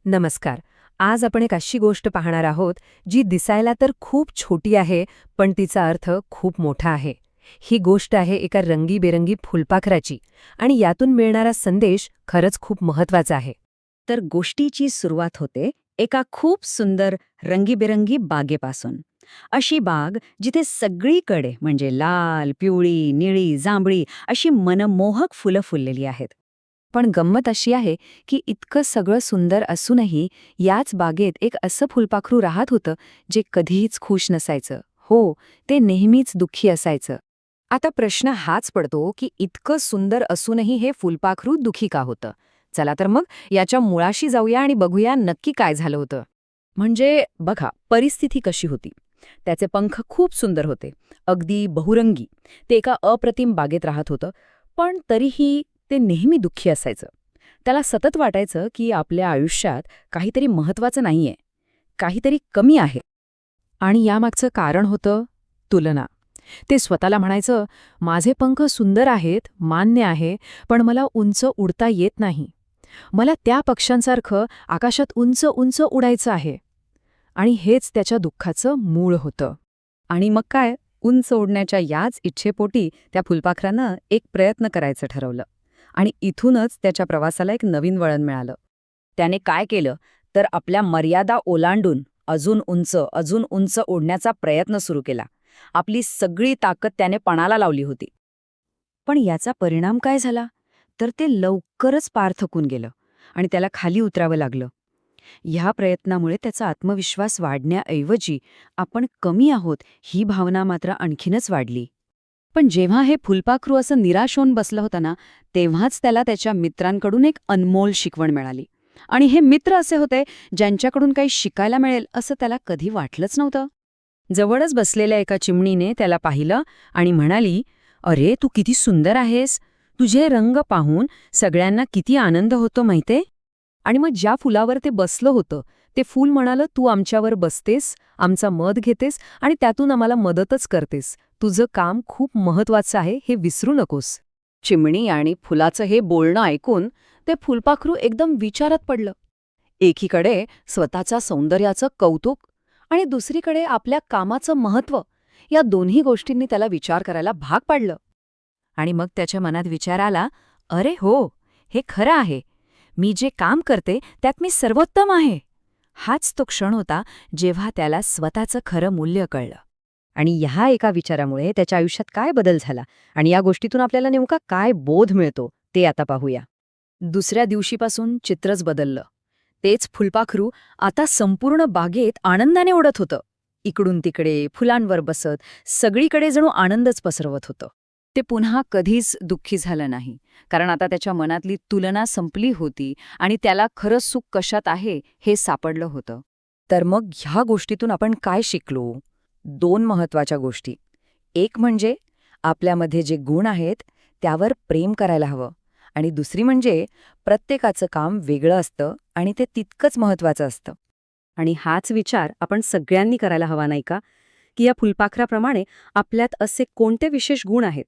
नमस्कार. आज आपण एक अशी गोष्ट पाहणार आहोत जी दिसायला तर खूप छोटी आहे, पण तिचा अर्थ खूप मोठा आहे. ही गोष्ट आहे एका रंगीबेरंगी फुलपाखराची आणि यातून मिळणारा संदेश खरंच खूप महत्वाचा आहे. तर गोष्टीची सुरुवात होते एका खूप सुंदर रंगीबेरंगी बागेपासून. अशी बाग जिथे सगळीकडे म्हणजे लाल, पिवळी, निळी, जांभळी अशी मनमोहक फुलं फुललेली आहेत. पण गंमत अशी आहे की इतकं सगळं सुंदर असूनही याच बागेत एक असं फुलपाखरू राहत होतं जे कधीच खुश नसायचं. हो, ते नेहमीच दुःखी असायचं. आता प्रश्न हाच पडतो की इतकं सुंदर असूनही हे फुलपाखरू दुःखी का होतं? चला तर मग याच्या मुळाशी जाऊया आणि बघूया नक्की काय झालं होतं. म्हणजे बघा, परिस्थिती कशी होती. त्याचे पंख खूप सुंदर होते, अगदी बहुरंगी. ते एका अप्रतिम बागेत राहत होतं, पण तरीही ते नेहमी दुःखी असायचं. त्याला सतत वाटायचं की आपल्या आयुष्यात काहीतरी महत्वाचं नाहीये, काहीतरी कमी आहे. आणि यामागचं कारण होतं तुलना. ते स्वतःला म्हणायचं, माझे पंख सुंदर आहेत, मान्य आहे, पण मला उंच उडता येत नाही. मला त्या पक्ष्यांसारखं आकाशात उंच उंच उडायचं आहे. आणि हेच त्याच्या दुःखाचं मूळ होतं. आणि मग काय, उंच ओढण्याच्या याच इच्छेपोटी त्या फुलपाखरानं एक प्रयत्न करायचं ठरवलं. आणि इथूनच त्याच्या प्रवासाला एक नवीन वळण मिळालं. त्याने काय केलं, तर आपल्या मर्यादा ओलांडून अजून उंच ओढण्याचा प्रयत्न सुरू केला. आपली सगळी ताकद त्याने पणाला लावली होती. पण याचा परिणाम काय झाला, तर ते लवकरच पार थकून गेलं आणि त्याला खाली उतरावं लागलं. ह्या प्रयत्नामुळे त्याचा आत्मविश्वास वाढण्याऐवजी आपण कमी आहोत ही भावना मात्र आणखीनच वाढली. पण जेव्हा हे फुलपाखरू असं निराश होऊन बसलं होतं ना, तेव्हाच त्याला त्याच्या मित्रांकडून एक अनमोल शिकवण मिळाली. आणि हे मित्र असे होते ज्यांच्याकडून काही शिकायला मिळेल असं त्याला कधी वाटलंच नव्हतं. जवळच बसलेल्या एका चिमणीने त्याला पाहिलं आणि म्हणाली, "अरे, तू किती सुंदर आहेस. तुझे रंग पाहून सगळ्यांना किती आनंद होतो माहिते?" आणि मग ज्या फुलावर ते बसलं होतं ते फूल म्हणालं, "तू आमच्यावर बसतेस, आमचा मध घेतेस आणि त्यातून आम्हाला मदतच करतेस. तुझं काम खूप महत्वाचं आहे, हे विसरू नकोस." चिमणी आणि फुलाचं हे बोलणं ऐकून ते फुलपाखरू एकदम विचारात पडलं. एकीकडे स्वतःच्या सौंदर्याचं कौतुक आणि दुसरीकडे आपल्या कामाचं महत्त्व, या दोन्ही गोष्टींनी त्याला विचार करायला भाग पाडलं. आणि मग त्याच्या मनात विचार आला, "अरे हो, हे खरं आहे. मी जे काम करते त्यात मी सर्वोत्तम आहे." हाच तो क्षण होता जेव्हा त्याला स्वतःचं खरं मूल्य कळलं. आणि ह्या एका विचारामुळे त्याच्या आयुष्यात काय बदल झाला आणि या गोष्टीतून आपल्याला नेमका काय बोध मिळतो ते आता पाहूया. दुसऱ्या दिवशीपासून चित्रच बदललं. तेच फुलपाखरू आता संपूर्ण बागेत आनंदाने उडत होतं. इकडून तिकडे फुलांवर बसत सगळीकडे जणू आनंदच पसरवत होतं. ते पुन्हा कधीच दुःखी झालं नाही, कारण आता त्याच्या मनातली तुलना संपली होती आणि त्याला खरं सुख कशात आहे हे सापडलं होतं. तर मग ह्या गोष्टीतून आपण काय शिकलो? दोन महत्वाच्या गोष्टी. एक म्हणजे आपल्यामध्ये जे गुण आहेत त्यावर प्रेम करायला हवं आणि दुसरी म्हणजे प्रत्येकाचं काम वेगळं असतं आणि ते तितकंच महत्वाचं असतं. आणि हाच विचार आपण सगळ्यांनी करायला हवा नाही का, की या फुलपाखराप्रमाणे आपल्यात असे कोणते विशेष गुण आहेत